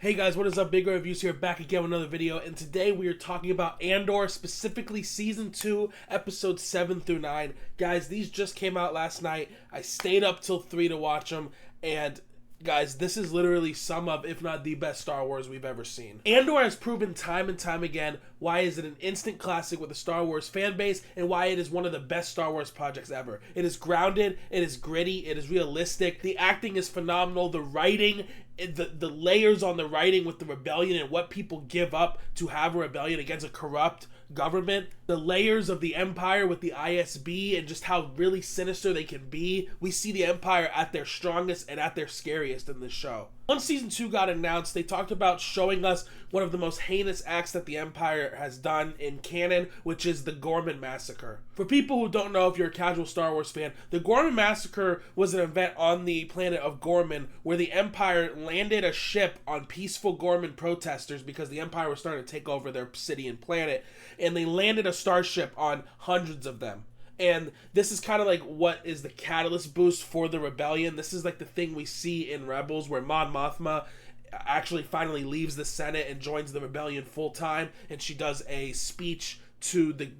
Hey guys, what is up? Big Reviews here, back again with another video, and today we are talking about Andor, specifically Season 2, Episodes 7 through 9. Guys, these just came out last night. I stayed up till 3 to watch them, and guys, this is literally some of, if not the best Star Wars we've ever seen. Andor has proven time and time again why is it an instant classic with the Star Wars fan base, and why it is one of the best Star Wars projects ever. It is grounded, it is gritty, it is realistic, the acting is phenomenal, the writing, the layers on the writing with the rebellion and what people give up to have a rebellion against a corrupt government, the layers of the Empire with the ISB and just how really sinister they can be. We see the Empire at their strongest and at their scariest in this show. Once Season 2 got announced, they talked about showing us one of the most heinous acts that the Empire has done in canon, which is the Gorman Massacre. For people who don't know, if you're a casual Star Wars fan, the Gorman Massacre was an event on the planet of Gorman where the Empire landed a ship on peaceful Gorman protesters because the Empire was starting to take over their city and planet, and they landed a starship on hundreds of them. And this is kind of like what is the catalyst boost for the rebellion. This is like the thing we see in Rebels where Mon Mothma actually finally leaves the Senate and joins the rebellion full time, and she does a speech to the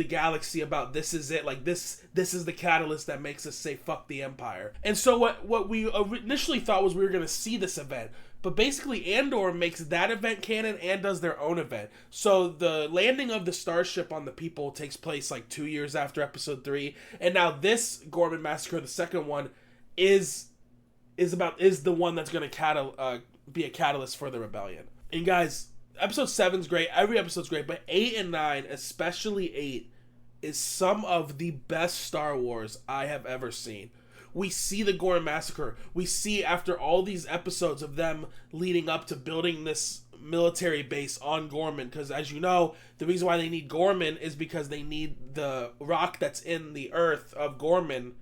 galaxy about this is it, like this is the catalyst that makes us say fuck the Empire. And so what we initially thought was we were going to see this event, but basically Andor makes that event canon and does their own event. So the landing of the starship on the people takes place like 2 years after Episode 3, and now this Gorman Massacre, the second one, is the one that's going to be a catalyst for the rebellion. And guys, Episode 7's great, every episode's great, but 8 and 9, especially 8, is some of the best Star Wars I have ever seen. We see the Gorman Massacre. We see, after all these episodes of them leading up to building this military base on Gorman, because as you know, the reason why they need Gorman is because they need the rock that's in the earth of Gorman.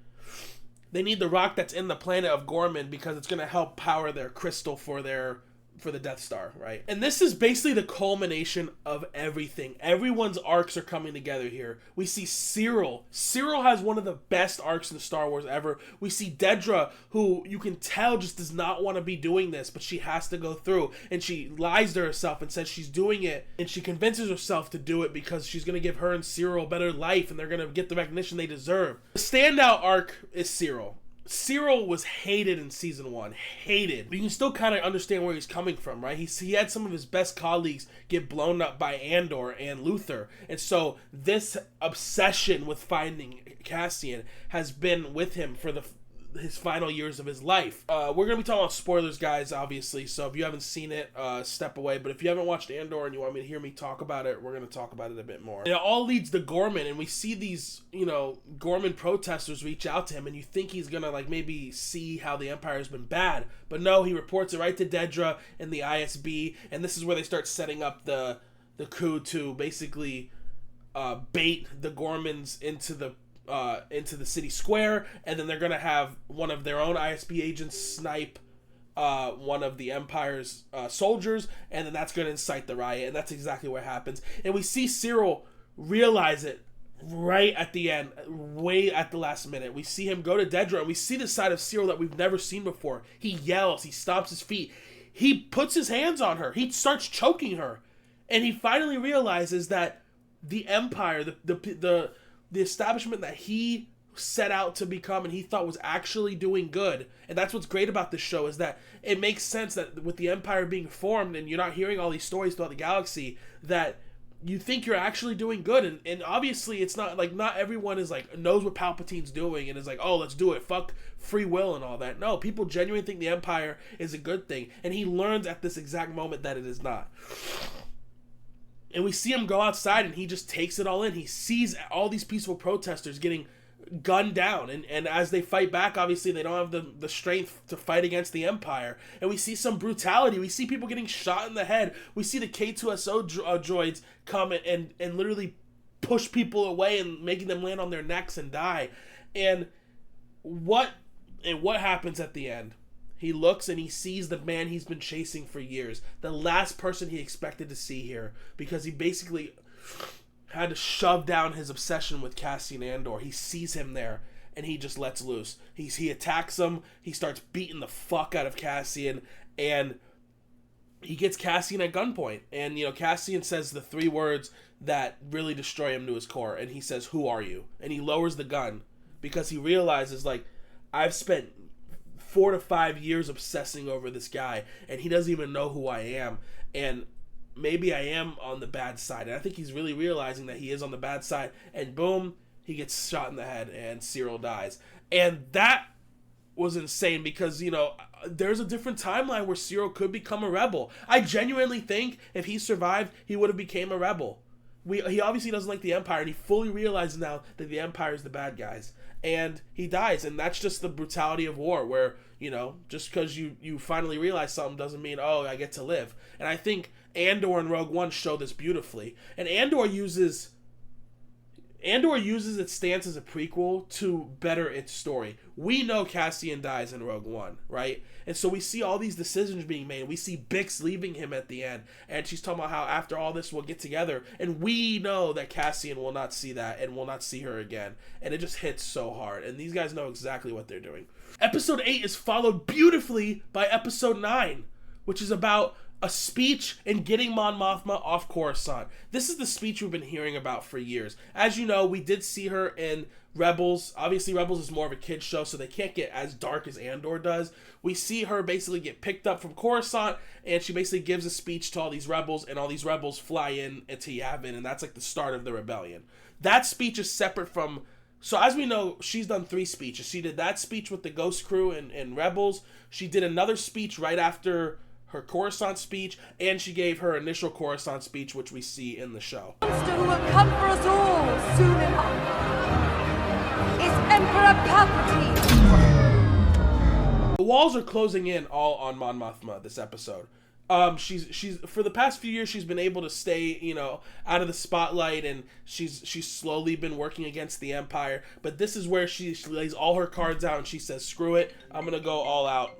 They need the rock that's in the planet of Gorman because it's going to help power their crystal for the Death Star, right? And this is basically the culmination of everything. Everyone's arcs are coming together here. We see Cyril. Cyril has one of the best arcs in the Star Wars ever. We see Dedra, who you can tell just does not want to be doing this, but she has to go through. And she lies to herself and says she's doing it. And she convinces herself to do it because she's going to give her and Cyril a better life, and they're going to get the recognition they deserve. The standout arc is Cyril. Cyril was hated in Season 1. Hated. But you can still kind of understand where he's coming from, right? He had some of his best colleagues get blown up by Andor and Luther. And so this obsession with finding Cassian has been with him for his final years of his life. We're going to be talking about spoilers, guys, obviously. So if you haven't seen it, step away. But if you haven't watched Andor and you want me to hear me talk about it, we're going to talk about it a bit more. And it all leads to Gorman, and we see these, Gorman protesters reach out to him, and you think he's going to, like, maybe see how the Empire has been bad. But no, he reports it right to Dedra and the ISB, and this is where they start setting up the coup to basically bait the Gormans into the city square, and then they're gonna have one of their own ISB agents snipe one of the Empire's soldiers, and then that's gonna incite the riot, and that's exactly what happens. And we see Cyril realize it right at the end, way at the last minute. We see him go to Dedra, and we see the side of Cyril that we've never seen before. He yells, he stomps his feet, he puts his hands on her, he starts choking her, and he finally realizes that the Empire, the establishment that he set out to become and he thought was actually doing good. And that's what's great about this show, is that it makes sense that with the Empire being formed and you're not hearing all these stories throughout the galaxy, that you think you're actually doing good. And obviously it's not like, not everyone is like knows what Palpatine's doing and is like, oh, let's do it, fuck free will and all that. No, people genuinely think the Empire is a good thing, and he learns at this exact moment that it is not. And we see him go outside, and he just takes it all in. He sees all these peaceful protesters getting gunned down. And as they fight back, obviously they don't have the strength to fight against the Empire. And we see some brutality. We see people getting shot in the head. We see the K2SO droids come and literally push people away and making them land on their necks and die. And what happens at the end? He looks and he sees the man he's been chasing for years. The last person he expected to see here, because he basically had to shove down his obsession with Cassian Andor. He sees him there, and he just lets loose. He attacks him. He starts beating the fuck out of Cassian, and he gets Cassian at gunpoint. And, Cassian says the 3 words that really destroy him to his core. And he says, "Who are you?" And he lowers the gun because he realizes, like, I've spent 4 to 5 years obsessing over this guy, and he doesn't even know who I am. And maybe I am on the bad side. And I think he's really realizing that he is on the bad side. And boom, he gets shot in the head, and Cyril dies. And that was insane because, there's a different timeline where Cyril could become a rebel. I genuinely think if he survived, he would have became a rebel. He obviously doesn't like the Empire, and he fully realizes now that the Empire is the bad guys. And he dies, and that's just the brutality of war, where, just because you finally realize something doesn't mean, oh, I get to live. And I think Andor and Rogue One show this beautifully. And Andor uses its stance as a prequel to better its story. We know Cassian dies in Rogue One, right? And so we see all these decisions being made. We see Bix leaving him at the end, and she's talking about how after all this we'll get together. And we know that Cassian will not see that and will not see her again. And it just hits so hard. And these guys know exactly what they're doing. Episode 8 is followed beautifully by Episode 9, which is about a speech and getting Mon Mothma off Coruscant. This is the speech we've been hearing about for years. As you know, we did see her in Rebels. Obviously, Rebels is more of a kid's show, so they can't get as dark as Andor does. We see her basically get picked up from Coruscant, and she basically gives a speech to all these rebels, and all these rebels fly in into Yavin, and that's like the start of the rebellion. That speech is separate from... So as we know, she's done 3 speeches. She did that speech with the Ghost Crew and Rebels. She did another speech right after her Coruscant speech, and she gave her initial Coruscant speech, which we see in the show. The monster who will come for us all soon enough is Emperor Palpatine. The walls are closing in all on Mon Mothma this episode. She's for the past few years she's been able to stay, out of the spotlight, and she's slowly been working against the Empire. But this is where she lays all her cards out and she says, "Screw it, I'm gonna go all out."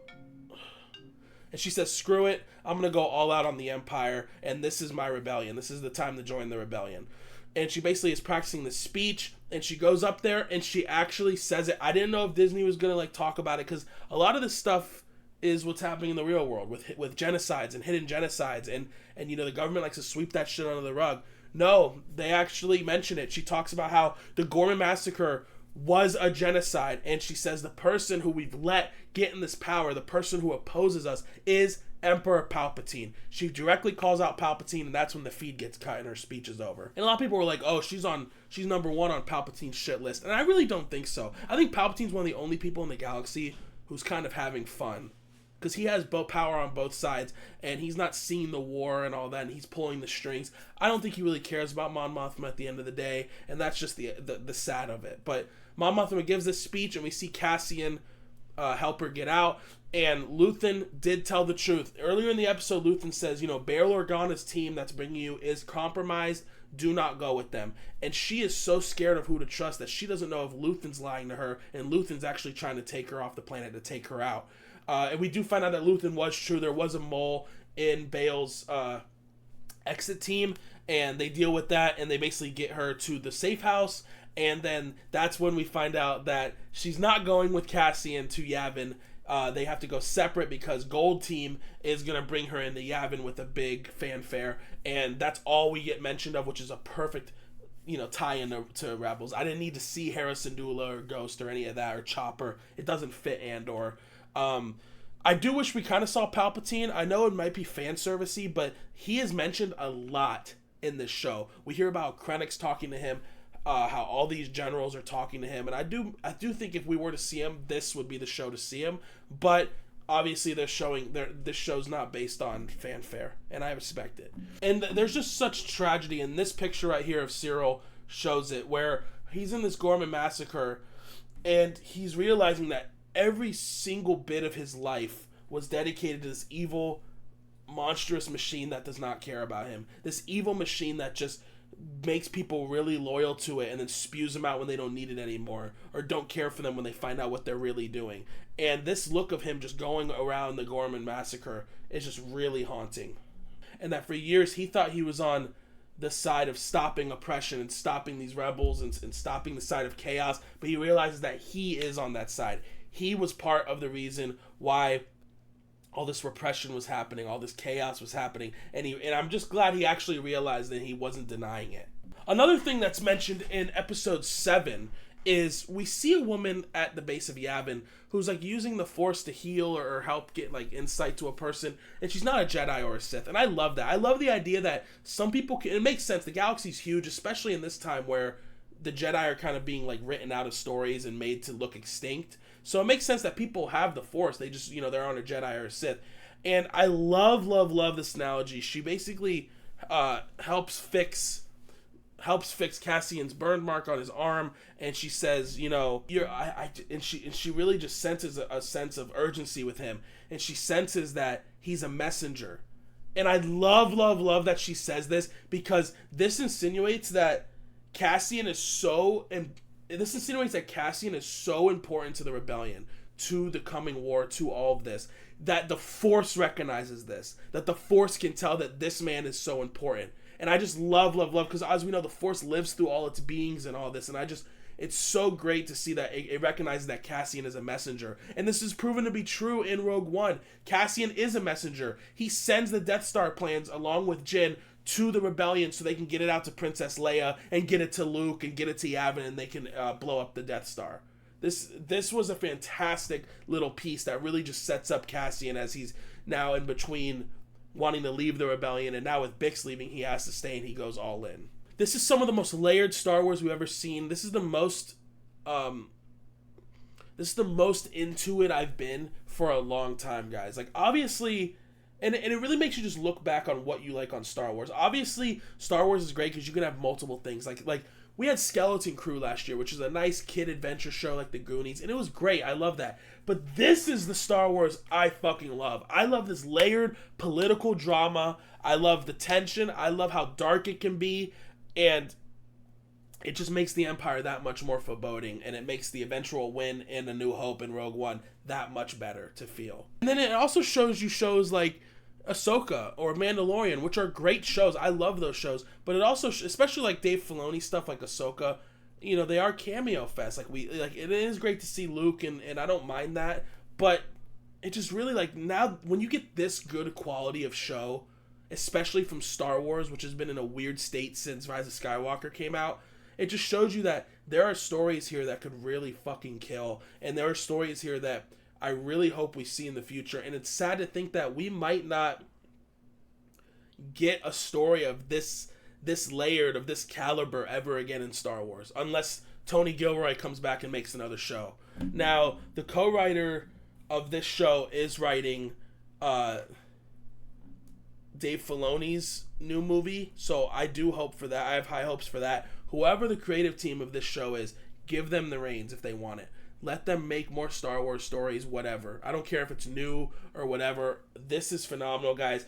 And she says, "Screw it, I'm going to go all out on the Empire, and this is my rebellion. This is the time to join the rebellion." And she basically is practicing the speech, and she goes up there, and she actually says it. I didn't know if Disney was going to, talk about it, because a lot of this stuff is what's happening in the real world, with genocides and hidden genocides, and the government likes to sweep that shit under the rug. No, they actually mention it. She talks about how the Gorman Massacre was a genocide, and she says the person who we've let get in this power, the person who opposes us, is Emperor Palpatine. She directly calls out Palpatine, and that's when the feed gets cut and her speech is over. And a lot of people were like, "Oh, she's number 1 on Palpatine's shit list," and I really don't think so. I think Palpatine's one of the only people in the galaxy who's kind of having fun, because he has both power on both sides, and he's not seeing the war and all that, and he's pulling the strings. I don't think he really cares about Mon Mothma at the end of the day, and that's just the sad of it. But Mon Mothma gives this speech, and we see Cassian help her get out, and Luthen did tell the truth. Earlier in the episode, Luthen says, Bail Organa's team that's bringing you is compromised. Do not go with them. And she is so scared of who to trust that she doesn't know if Luthen's lying to her, and Luthen's actually trying to take her off the planet to take her out. And we do find out that Luthen was true. There was a mole in Bail's exit team, and they deal with that, and they basically get her to the safe house. And then that's when we find out that she's not going with Cassian to Yavin. They have to go separate because Gold Team is going to bring her into Yavin with a big fanfare. And that's all we get mentioned of, which is a perfect, tie-in to Rebels. I didn't need to see Hera Syndulla or Ghost or any of that, or Chopper. It doesn't fit Andor. I do wish we kind of saw Palpatine. I know it might be fan servicey, but he is mentioned a lot in this show. We hear about Krennic's talking to him, how all these generals are talking to him, and I do think if we were to see him, this would be the show to see him. But obviously, this show's not based on fanfare, and I respect it. And there's just such tragedy, and this picture right here of Cyril shows it, where he's in this Gorman Massacre, and he's realizing that every single bit of his life was dedicated to this evil, monstrous machine that does not care about him. This evil machine that just makes people really loyal to it and then spews them out when they don't need it anymore, or don't care for them when they find out what they're really doing. And this look of him just going around the Gorman Massacre is just really haunting. And that for years he thought he was on the side of stopping oppression and stopping these rebels and stopping the side of chaos, but he realizes that he is on that side. He was part of the reason why all this repression was happening, all this chaos was happening, and I'm just glad he actually realized that he wasn't denying it. Another thing that's mentioned in episode 7 is we see a woman at the base of Yavin who's like using the Force to heal or help get like insight to a person, and she's not a Jedi or a Sith, and I love that. I love the idea that some people can, it makes sense, the galaxy's huge, especially in this time where the Jedi are kind of being like written out of stories and made to look extinct, so it makes sense that people have the Force, they just, you know, they're on a Jedi or a Sith. And I love this analogy. She basically helps fix Cassian's burn mark on his arm, and she says, you know, and she really just senses a sense of urgency with him, and she senses that he's a messenger. And I love that she says this, because this insinuates that Cassian is so important to the rebellion, to the coming war, to all of this, that the Force recognizes this, that the Force can tell that this man is so important. And I just love, because as we know, the Force lives through all its beings and all this, and it's so great to see that it recognizes that Cassian is a messenger. And this is proven to be true in Rogue One. Cassian is a messenger. He sends the Death Star plans along with Jyn to the rebellion so they can get it out to Princess Leia and get it to Luke and get it to Yavin, and they can blow up the Death Star. This was a fantastic little piece that really just sets up Cassian as he's now in between wanting to leave the rebellion, and now with Bix leaving, he has to stay, and he goes all in. This is some of the most layered Star Wars we've ever seen. This is the most into it I've been for a long time, guys. Like, obviously, and it really makes you just look back on what you like on Star Wars. Obviously, Star Wars is great because you can have multiple things. Like we had Skeleton Crew last year, which is a nice kid adventure show like the Goonies, and it was great. I love that. But this is the Star Wars I fucking love. I love this layered political drama. I love the tension. I love how dark it can be, and it just makes the Empire that much more foreboding, and it makes the eventual win in A New Hope and Rogue One that much better to feel. And then it also shows you shows like Ahsoka or Mandalorian, which are great shows. I love those shows, but it also, especially like Dave Filoni stuff like Ahsoka, you know, they are cameo fest. Like it is great to see Luke, and I don't mind that, but it just really, like, now when you get this good quality of show, especially from Star Wars, which has been in a weird state since Rise of Skywalker came out, it just shows you that there are stories here that could really fucking kill, and there are stories here that I really hope we see in the future. And it's sad to think that we might not get a story of this layered, of this caliber ever again in Star Wars, unless Tony Gilroy comes back and makes another show. Now, the co-writer of this show is writing Dave Filoni's new movie, so I do hope for that. I have high hopes for that. Whoever the creative team of this show is, give them the reins if they want it. Let them make more Star Wars stories, whatever. I don't care if it's new or whatever. This is phenomenal, guys.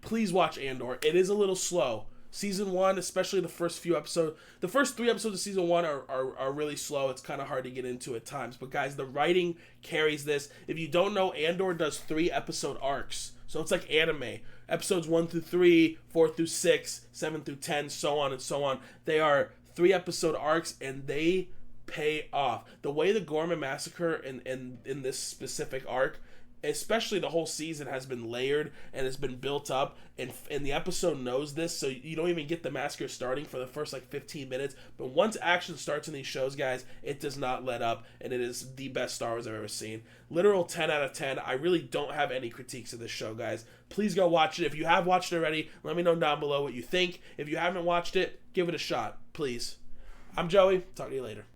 Please watch Andor. It is a little slow. Season 1, especially the first few episodes, the first 3 episodes of Season 1 are really slow. It's kind of hard to get into at times. But guys, the writing carries this. If you don't know, Andor does 3-episode arcs. So it's like anime. Episodes 1 through 3, 4 through 6, 7 through 10, so on and so on. They are 3-episode arcs, and they pay off. The way the Gorman Massacre in this specific arc, especially the whole season, has been layered and has been built up, and the episode knows this, so you don't even get the massacre starting for the first 15 minutes. But once action starts in these shows, guys, it does not let up, and it is the best Star Wars I've ever seen. Literal 10 out of 10. I really don't have any critiques of this show, guys. Please go watch it. If you have watched it already, let me know down below what you think. If you haven't watched it, give it a shot, please. I'm Joey. Talk to you later.